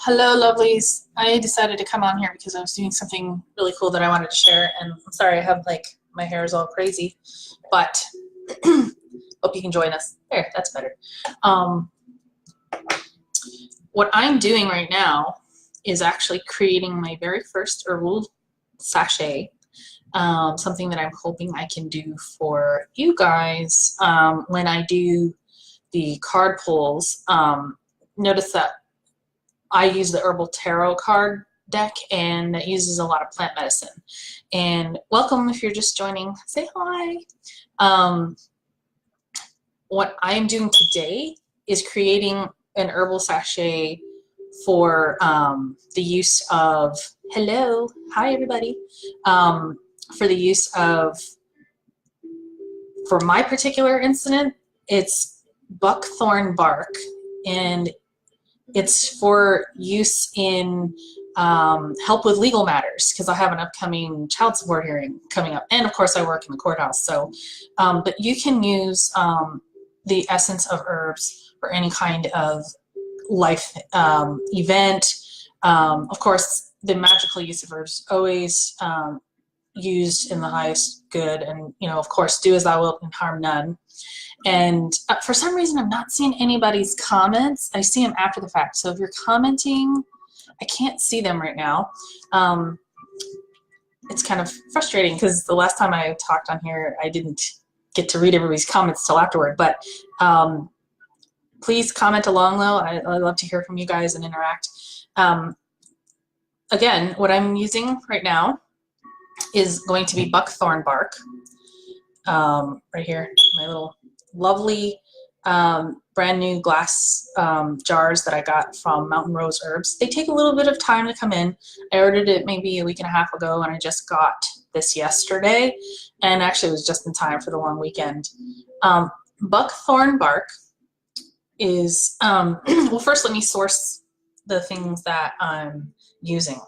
Hello, lovelies. I decided to come on here because I was doing something really cool that I wanted to share, and I'm sorry I have like my hair is all crazy, but hope you can join us. There, that's better. What I'm doing right now is actually creating my very first herbal sachet, something that I'm hoping I can do for you guys when I do the card pulls. Notice that I use the Herbal Tarot card deck, and that uses a lot of plant medicine. And welcome if you're just joining. Say hi. What I am doing today is creating an herbal sachet for the use of, hello, hi everybody, for the use of, for my particular incident, it's buckthorn bark, and it's for use in help with legal matters, because I have an upcoming child support hearing coming up, and of course I work in the courthouse. So, but you can use the essence of herbs for any kind of life event. Of course, the magical use of herbs always used in the highest good, and of course, do as thou wilt and harm none. And for some reason, I'm not seeing anybody's comments. I see them after the fact. So if you're commenting, I can't see them right now. It's kind of frustrating because the last time I talked on here, I didn't get to read everybody's comments till afterward. But please comment along, though. I love to hear from you guys and interact. Again, what I'm using right now is going to be buckthorn bark. Right here, my little lovely brand new glass jars that I got from Mountain Rose Herbs. They take a little bit of time to come in. I ordered it maybe a week and a half ago, and I just got this yesterday, and actually it was just in time for the long weekend. Buckthorn bark is, well, first let me source the things that I'm using.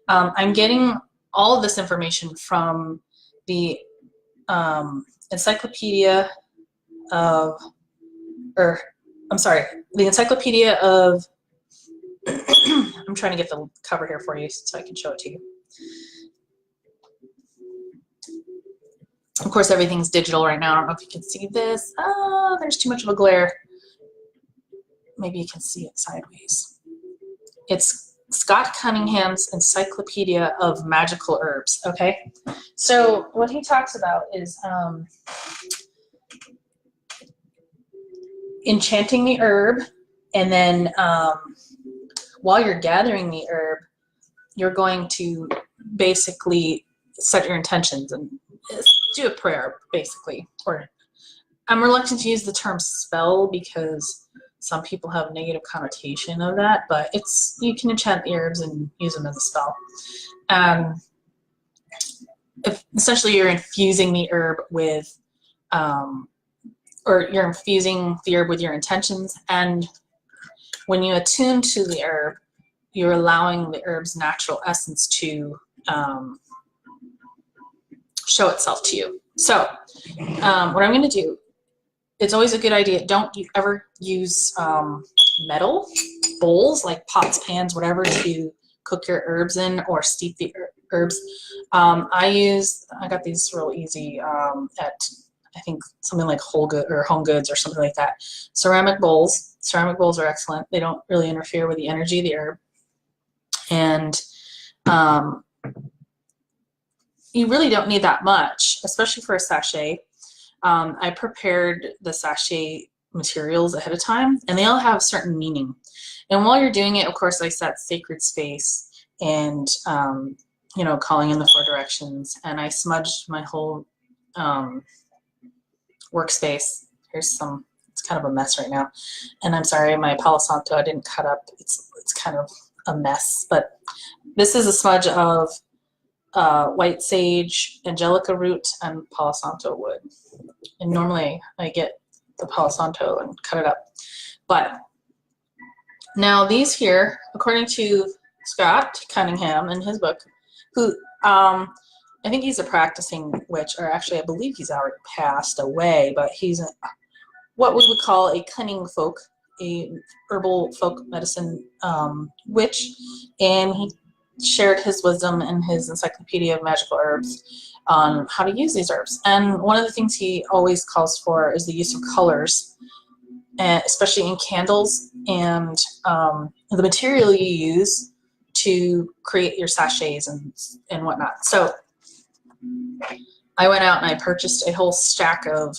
I'm getting all of this information from the Encyclopedia of, or I'm sorry, the Encyclopedia of, I'm trying to get the cover here for you so I can show it to you. Of course, everything's digital right now. I don't know if you can see this. Oh, there's too much of a glare. Maybe you can see it sideways. It's Scott Cunningham's Encyclopedia of Magical Herbs, okay? So what he talks about is enchanting the herb, and then while you're gathering the herb, you're going to basically set your intentions and do a prayer, basically. Or I'm reluctant to use the term spell because some people have a negative connotation of that, but it's, you can enchant the herbs and use them as a spell. If essentially you're infusing the herb with, or you're infusing the herb with your intentions, and when you attune to the herb, you're allowing the herb's natural essence to show itself to you. So what I'm going to do, it's always a good idea, don't you ever use metal bowls like pots, pans, whatever, to cook your herbs in or steep the herbs. I got these real easy at, I think, something like Home Goods or something like that. Ceramic bowls. Ceramic bowls are excellent. They don't really interfere with the energy of the herb. And you really don't need that much, especially for a sachet. I prepared the sachet materials ahead of time, and they all have certain meaning. And while you're doing it, of course, I set sacred space and, calling in the 4 directions, and I smudged my whole workspace. Here's some, it's kind of a mess right now. And I'm sorry, my Palo Santo I didn't cut up. It's kind of a mess, but this is a smudge of white sage, angelica root, and Palo Santo wood. And normally I get the Palo Santo and cut it up. But now these here, according to Scott Cunningham in his book, who I think he's a practicing witch, or actually I believe he's already passed away, but he's what we would call a cunning folk a herbal folk medicine witch, and he shared his wisdom in his Encyclopedia of Magical Herbs on how to use these herbs. And one of the things he always calls for is the use of colors, especially in candles, and the material you use to create your sachets and whatnot. So I went out and I purchased a whole stack of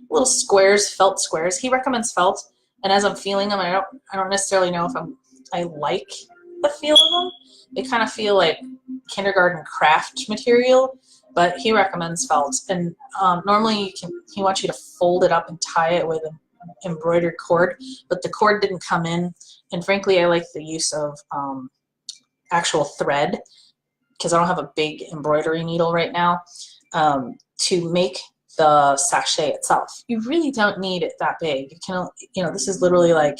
little squares, felt squares. He recommends felt, and as I'm feeling them, I don't necessarily know if I like the feel of them. They kind of feel like kindergarten craft material, but he recommends felt. And normally he wants you to fold it up and tie it with an embroidered cord, but the cord didn't come in. And frankly, I like the use of actual thread, because I don't have a big embroidery needle right now, to make the sachet itself. You really don't need it that big. You can, this is literally like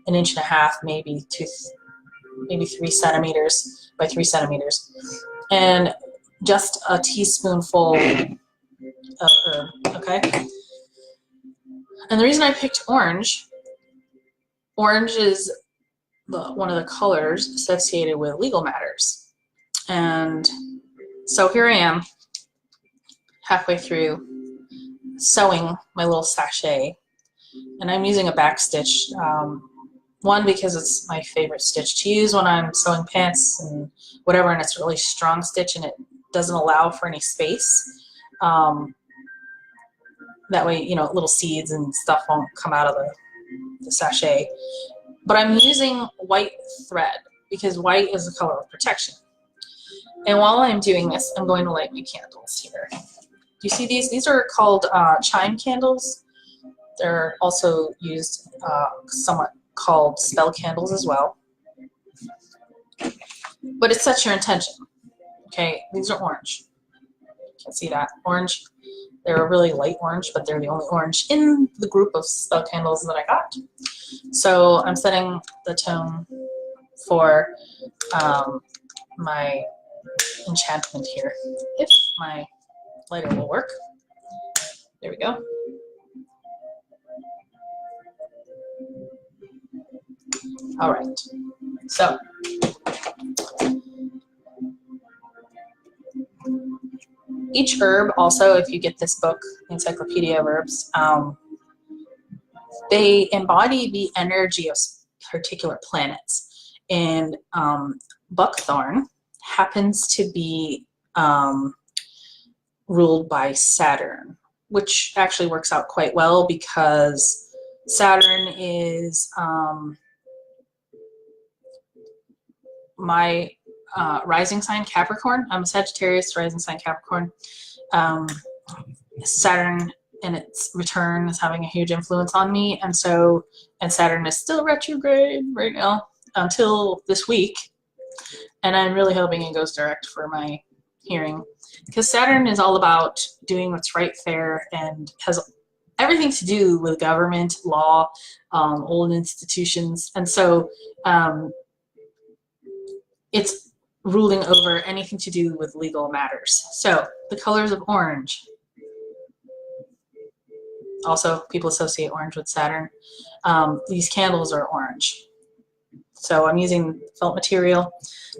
1.5 inches, maybe 3 centimeters by 3 centimeters, and just a teaspoonful of herb. Okay. And the reason I picked orange is one of the colors associated with legal matters. And so here I am, halfway through sewing my little sachet, and I'm using a back stitch. One, because it's my favorite stitch to use when I'm sewing pants and whatever, and it's a really strong stitch and it doesn't allow for any space. That way, little seeds and stuff won't come out of the sachet. But I'm using white thread because white is the color of protection. And while I'm doing this, I'm going to light my candles here. Do you see these? These are called chime candles. They're also used somewhat called spell candles as well. But it sets your intention. Okay, these are orange. You can see that. Orange. They're a really light orange, but they're the only orange in the group of spell candles that I got. So I'm setting the tone for my enchantment here. If my lighter will work. There we go. All right. So each herb, also, if you get this book, Encyclopedia of Herbs, they embody the energy of particular planets. And buckthorn happens to be ruled by Saturn, which actually works out quite well because Saturn is my rising sign, Capricorn. I'm a Sagittarius, rising sign Capricorn. Saturn in its return is having a huge influence on me, and Saturn is still retrograde right now until this week, and I'm really hoping it goes direct for my hearing, because Saturn is all about doing what's right, fair, and has everything to do with government, law, old institutions, and so it's ruling over anything to do with legal matters. So the colors of orange. Also, people associate orange with Saturn. These candles are orange. So I'm using felt material.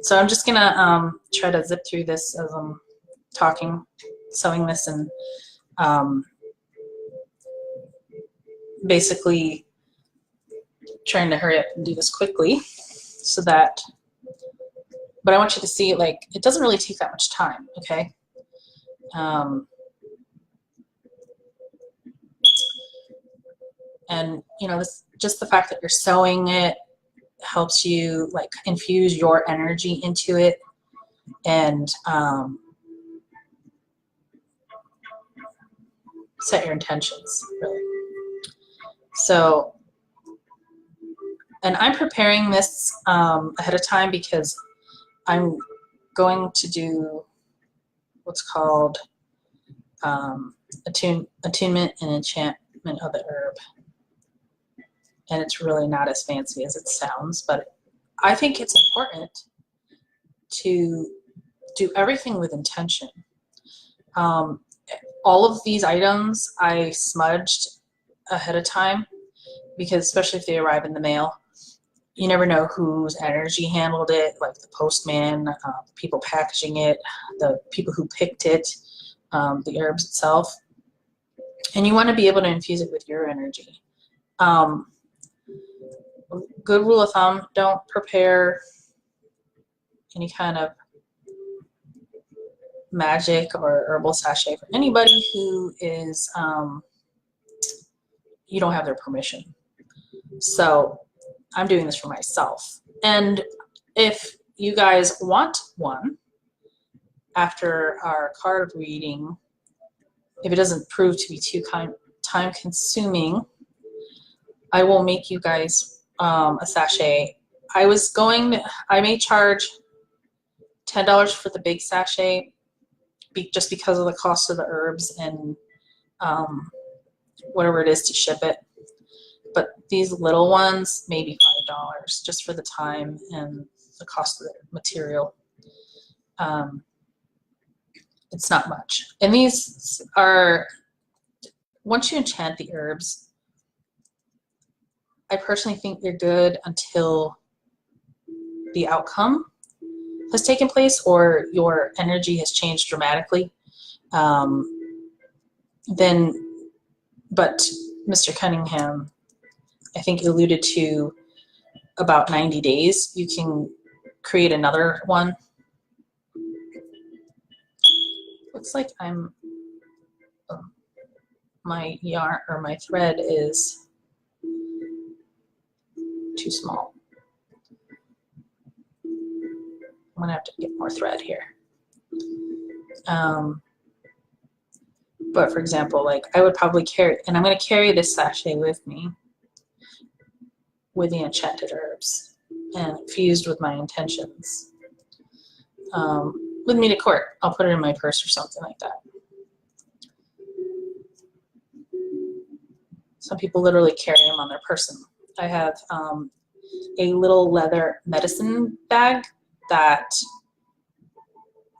So I'm just gonna try to zip through this as I'm talking, sewing this, and basically trying to hurry up and do this quickly so that, but I want you to see, like, it doesn't really take that much time, okay? And this, just the fact that you're sewing it helps you like infuse your energy into it, and set your intentions, really. So, and I'm preparing this ahead of time because I'm going to do what's called attunement and enchantment of the herb. And it's really not as fancy as it sounds, but I think it's important to do everything with intention. All of these items I smudged ahead of time because especially if they arrive in the mail, you never know whose energy handled it, like the postman, the people packaging it, the people who picked it, the herbs itself. And you want to be able to infuse it with your energy. Good rule of thumb, don't prepare any kind of magic or herbal sachet for anybody who is, you don't have their permission. So I'm doing this for myself. And if you guys want one after our card reading, if it doesn't prove to be too time consuming, I will make you guys a sachet. I may charge $10 for the big sachet just because of the cost of the herbs and whatever it is to ship it. But these little ones, maybe $5 just for the time and the cost of the material. It's not much. And these are, once you enchant the herbs, I personally think they're good until the outcome has taken place or your energy has changed dramatically. But Mr. Cunningham, I think, alluded to about 90 days. You can create another one. Looks like my yarn or my thread is too small. I'm gonna have to get more thread here. But for example, like I would probably carry, and I'm gonna carry this sachet with me with the enchanted herbs and fused with my intentions. With me to court. I'll put it in my purse or something like that. Some people literally carry them on their person. I have a little leather medicine bag that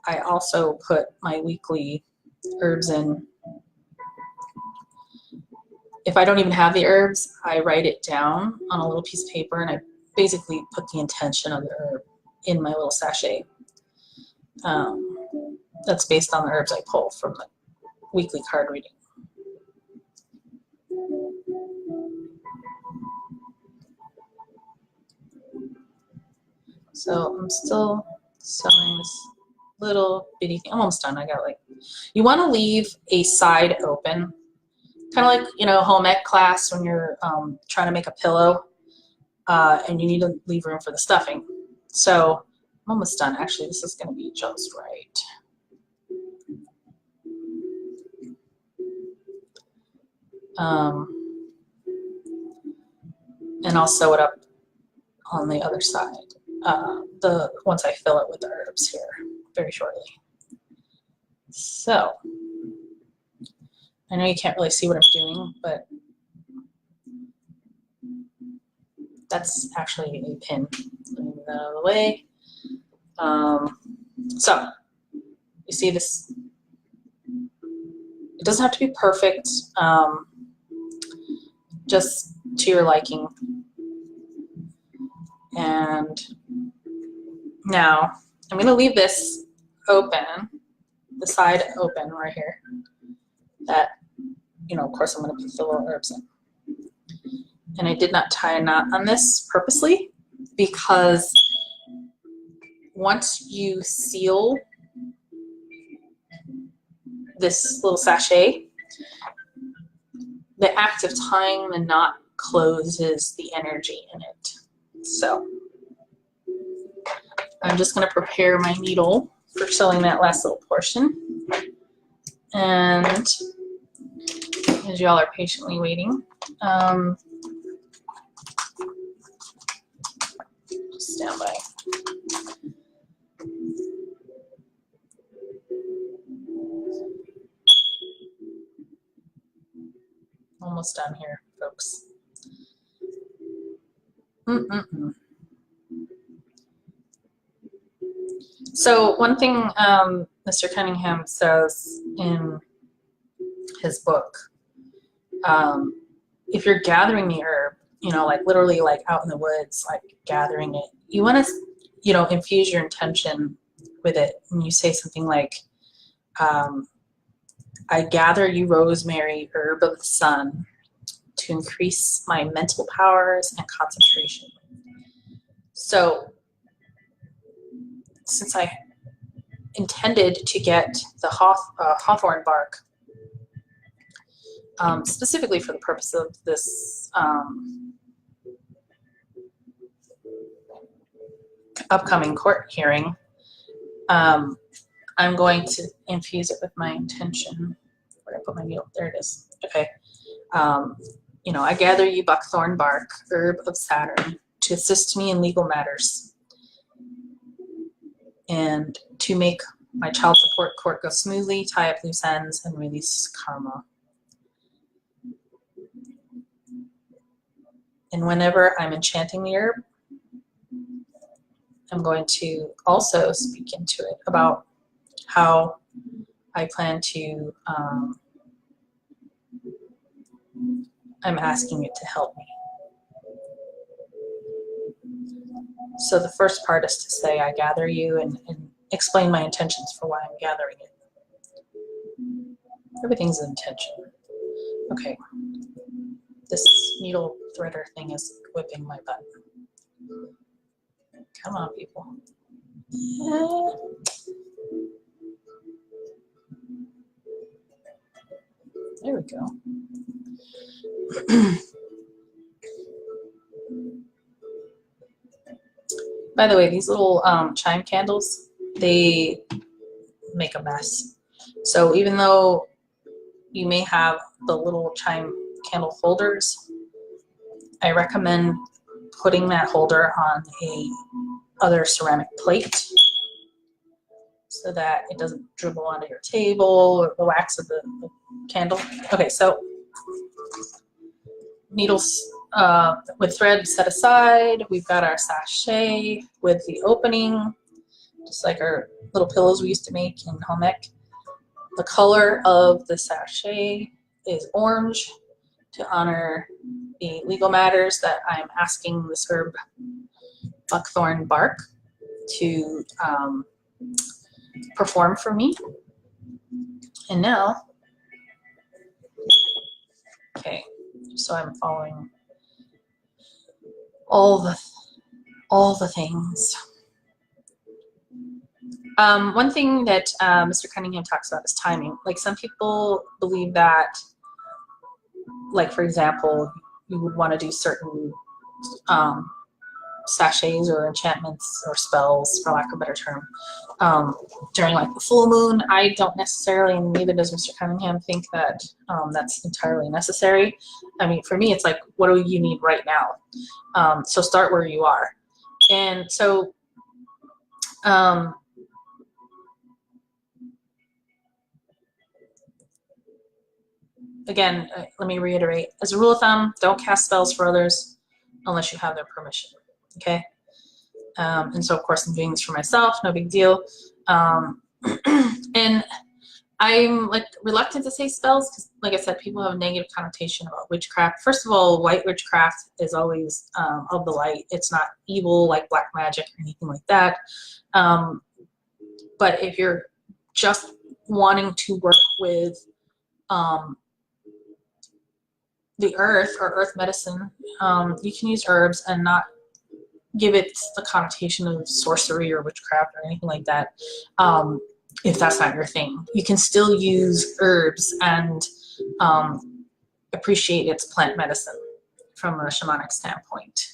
I also put my weekly herbs in. If I don't even have the herbs, I write it down on a little piece of paper and I basically put the intention of the herb in my little sachet. That's based on the herbs I pull from the weekly card reading. So I'm still sewing this little bitty thing. I'm almost done. I got you want to leave a side open, kind of like, home ec class when you're trying to make a pillow and you need to leave room for the stuffing. So I'm almost done. Actually, this is going to be just right. And I'll sew it up on the other side once I fill it with the herbs here very shortly. So I know you can't really see what I'm doing, but that's actually a pin. Let me move that out of the way. So you see this, it doesn't have to be perfect, just to your liking. And now I'm going to leave this open, the side open right here, that, of course I'm going to put the little herbs in. And I did not tie a knot on this purposely because once you seal this little sachet, the act of tying the knot closes the energy in it. So I'm just going to prepare my needle for sewing that last little portion. And as y'all are patiently waiting, just stand by. Almost done here, folks. So one thing Mr. Cunningham says in his book, if you're gathering the herb, you know, like literally like out in the woods, like gathering it. You want to, you know, infuse your intention with it. And you say something like, I gather you rosemary, herb of the sun, to increase my mental powers and concentration. So since I intended to get the hawthorn bark, specifically for the purpose of this upcoming court hearing, I'm going to infuse it with my intention. Where did I put my needle? There it is. Okay. You know, I gather you buckthorn bark, herb of Saturn, to assist me in legal matters and to make my child support court go smoothly, tie up loose ends, and release karma. And whenever I'm enchanting the herb, I'm going to also speak into it about how I plan to, I'm asking it to help me. So the first part is to say, I gather you, and explain my intentions for why I'm gathering it. Everything's an intention. Okay. This needle threader thing is whipping my butt. Come on, people. Yeah. There we go. By the way, these little chime candles, they make a mess. So even though you may have the little chime candle holders, I recommend putting that holder on a other ceramic plate so that it doesn't dribble onto your table or the wax of the candle. Okay, so needles with thread set aside. We've got our sachet with the opening, just like our little pillows we used to make in home ec. The color of the sachet is orange to honor the legal matters that I'm asking this herb buckthorn bark to perform for me. And now, okay, so I'm following all the things. One thing that Mr. Cunningham talks about is timing. Like, some people believe that, like, for example, you would want to do certain sachets or enchantments or spells, for lack of a better term, during like the full moon. I don't necessarily, and neither does Mr. Cunningham, think that that's entirely necessary. I mean, for me, it's like, what do you need right now? So start where you are. And so again, let me reiterate, as a rule of thumb, don't cast spells for others unless you have their permission. Okay, and so of course I'm doing this for myself, no big deal. And I'm like reluctant to say spells because, like I said, people have a negative connotation about witchcraft. First of all, white witchcraft is always of the light. It's not evil like black magic or anything like that. But if you're just wanting to work with the earth or earth medicine, you can use herbs and not give it the connotation of sorcery or witchcraft or anything like that. If that's not your thing, you can still use herbs and appreciate its plant medicine from a shamanic standpoint.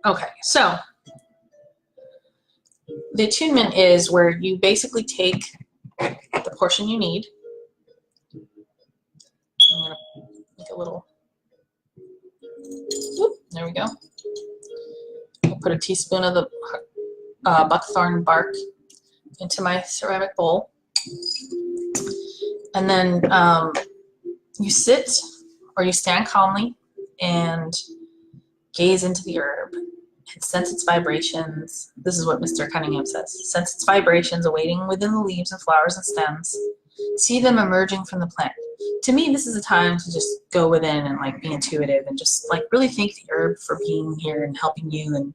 Okay, so the attunement is where you basically take the portion you need. I'm going to make a little, whoop, there we go. I'll put a teaspoon of the buckthorn bark into my ceramic bowl. And then you sit or you stand calmly and gaze into the herb and sense its vibrations. This is what Mr. Cunningham says. Sense its vibrations awaiting within the leaves and flowers and stems. See them emerging from the plant. To me, this is a time to just go within and like be intuitive and just like really thank the herb for being here and helping you, and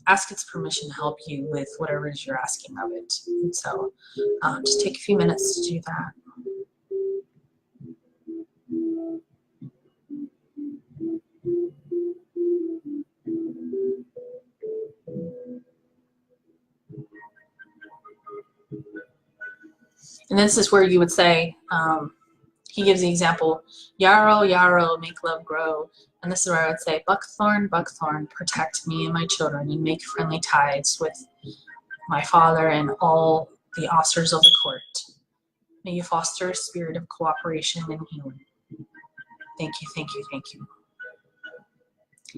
ask its permission to help you with whatever it is you're asking of it. And so just take a few minutes to do that. And this is where you would say, he gives the example, yarrow, yarrow, make love grow. And this is where I would say, buckthorn, buckthorn, protect me and my children and make friendly ties with my father and all the officers of the court. May you foster a spirit of cooperation and healing. Thank you, thank you, thank you.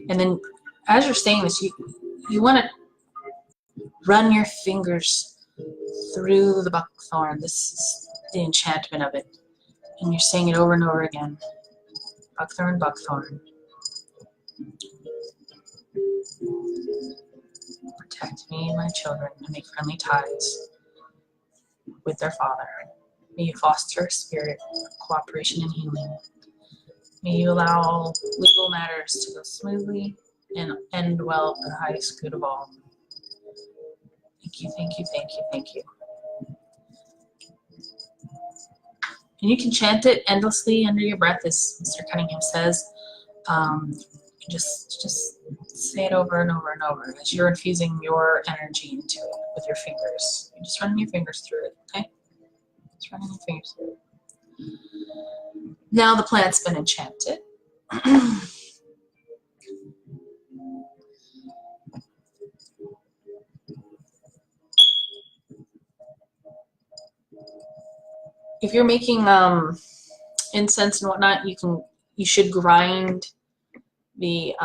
And then as you're saying this, you want to run your fingers through the buckthorn. This is the enchantment of it. And you're saying it over and over again. Buckthorn, buckthorn. Protect me and my children and make friendly ties with their father. May you foster a spirit of cooperation and healing. May you allow legal matters to go smoothly and end well for the highest good of all. Thank you, thank you, thank you, thank you. And you can chant it endlessly under your breath, as Mr. Cunningham says. Just say it over and over and over as you're infusing your energy into it with your fingers. You're just running your fingers through it, okay? Just running your fingers through it. Now the plant's been enchanted. If you're making incense and whatnot, you should grind the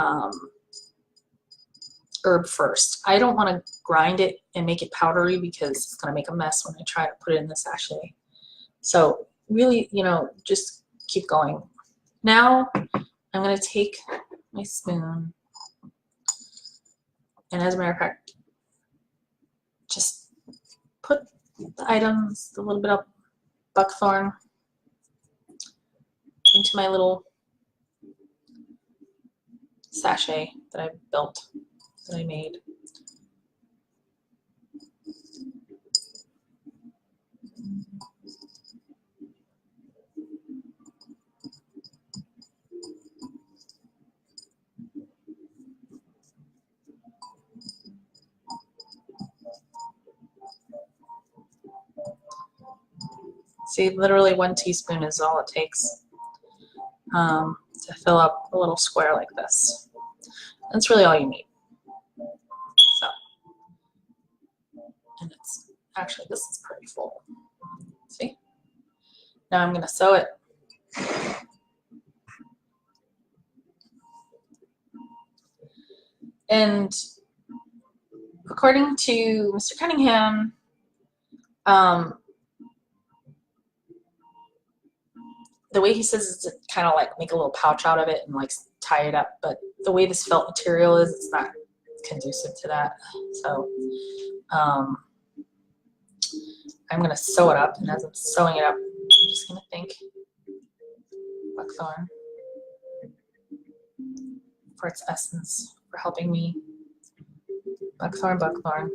herb first. I don't want to grind it and make it powdery because it's going to make a mess when I try to put it in the sachet. So really, just keep going. Now I'm going to take my spoon, and as a matter of fact, just put the items, a little bit of buckthorn into my little sachet that I built, that I made. See, literally 1 teaspoon is all it takes to fill up a little square like this. That's really all you need. So, and it's actually, this is pretty full. See? Now I'm going to sew it. And according to Mr. Cunningham, the way he says is to kind of like make a little pouch out of it and like tie it up, but the way this felt material is, it's not conducive to that. So I'm going to sew it up, and as I'm sewing it up, I'm just going to thank buckthorn for its essence, for helping me. Buckthorn, buckthorn,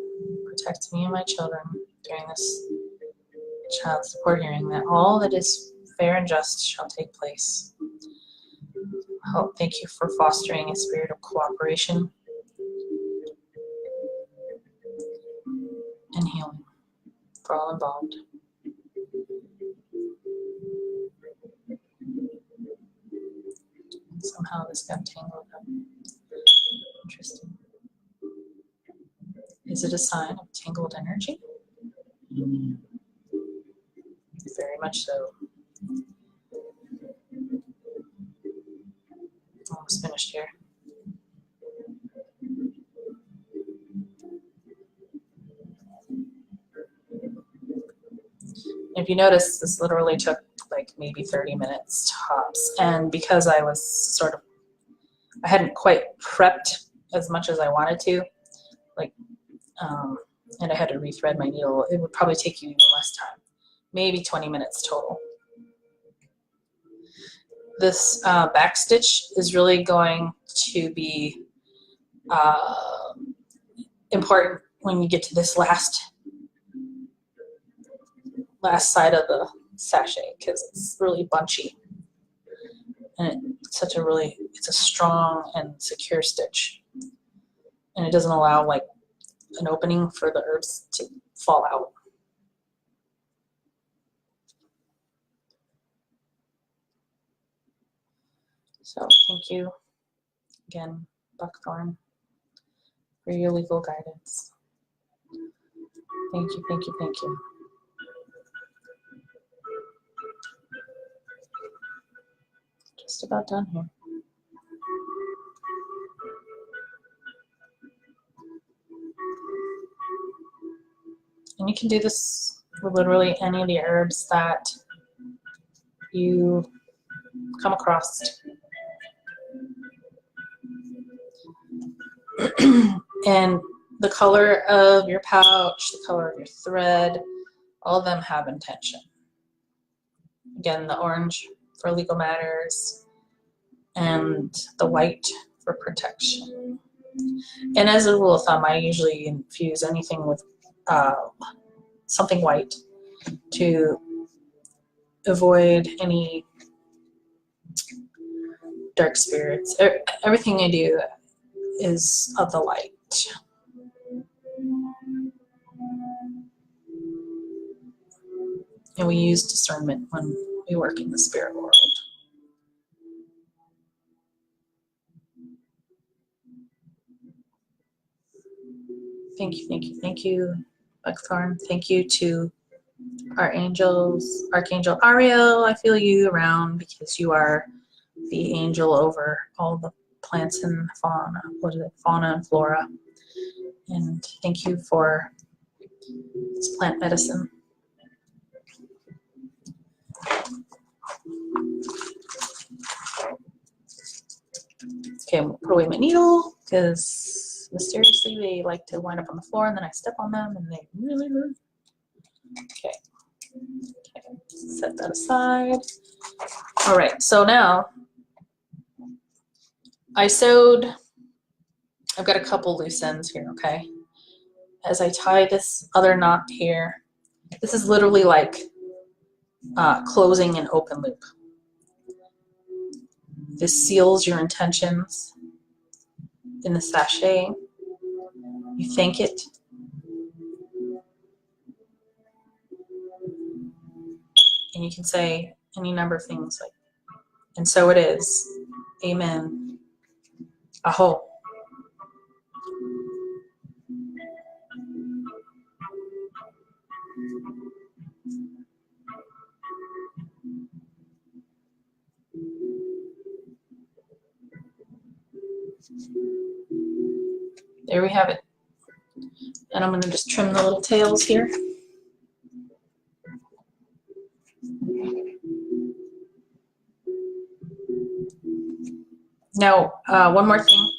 protect me and my children during this child support hearing, that all that is fair and just shall take place. Thank you for fostering a spirit of cooperation and healing for all involved. Somehow this got tangled up. Interesting. Is it a sign of tangled energy? Very much so. Almost finished here. If you notice, this literally took like maybe 30 minutes tops, and because I was I hadn't quite prepped as much as I wanted to, like and I had to rethread my needle, it would probably take you even less time, maybe 20 minutes total. This back stitch is really going to be important when you get to this last side of the sachet, because it's really bunchy, and it's a strong and secure stitch, and it doesn't allow like an opening for the herbs to fall out. So thank you again, Buckthorn, for your legal guidance. Thank you, thank you, thank you. Just about done here. And you can do this with literally any of the herbs that you come across. And the color of your pouch, the color of your thread, all of them have intention. Again, the orange for legal matters and the white for protection. And as a rule of thumb, I usually infuse anything with something white to avoid any dark spirits. Everything I do is of the light. And we use discernment when we work in the spirit world. Thank you, thank you, thank you, Buckthorn. Thank you to our angels, Archangel Ariel. I feel you around because you are the angel over all the plants and fauna. What is it? Fauna and flora. And thank you for this plant medicine. Okay, I'm gonna put away my needle because mysteriously they like to wind up on the floor and then I step on them and they really hurt. Okay. Okay, set that aside. All right, so now I've got a couple loose ends here, okay? As I tie this other knot here, this is literally like closing an open loop. This seals your intentions in the sachet. You thank it. And you can say any number of things like, and so it is. Amen. Aho. There we have it. And I'm going to just trim the little tails here. Now, one more thing.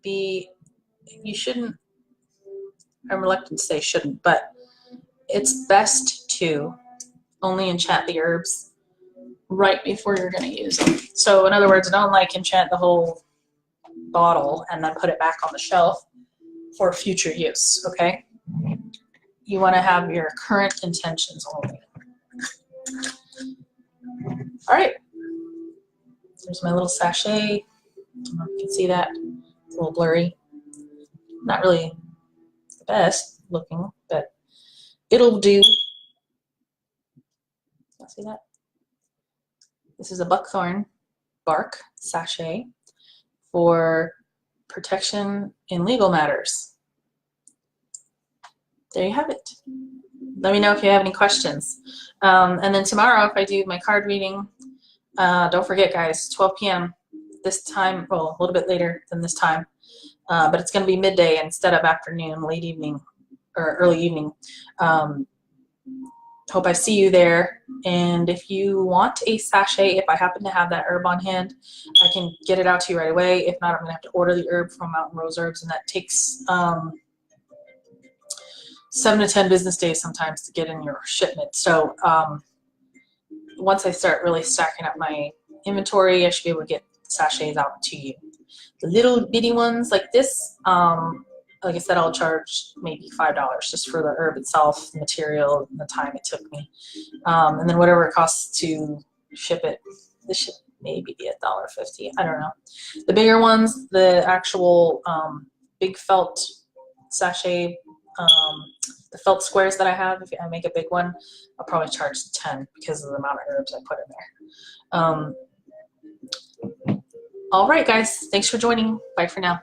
You shouldn't, I'm reluctant to say shouldn't, but it's best to only enchant the herbs right before you're going to use them. So in other words, don't like enchant the whole bottle and then put it back on the shelf for future use, okay? You want to have your current intentions only. All right. There's my little sachet. I don't know if you can see that. It's a little blurry. Not really the best looking, but it'll do. See that? This is a buckthorn bark sachet for protection in legal matters. There you have it. Let me know if you have any questions. And then tomorrow, if I do my card reading, don't forget, guys, 12 p.m. this time, well, a little bit later than this time, but it's going to be midday instead of afternoon, late evening, or early evening. Hope I see you there. And if you want a sachet, if I happen to have that herb on hand, I can get it out to you right away. If not, I'm going to have to order the herb from Mountain Rose Herbs, and that takes 7 to 10 business days sometimes to get in your shipment. So once I start really stacking up my inventory, I should be able to get sachets out to you. The little bitty ones like this, like I said, I'll charge maybe $5 just for the herb itself, the material, and the time it took me. And then whatever it costs to ship it, this should maybe be $1.50. I don't know. The bigger ones, the actual big felt sachet, the felt squares that I have, if I make a big one, I'll probably charge 10 because of the amount of herbs I put in there. All right, guys, thanks for joining. Bye for now.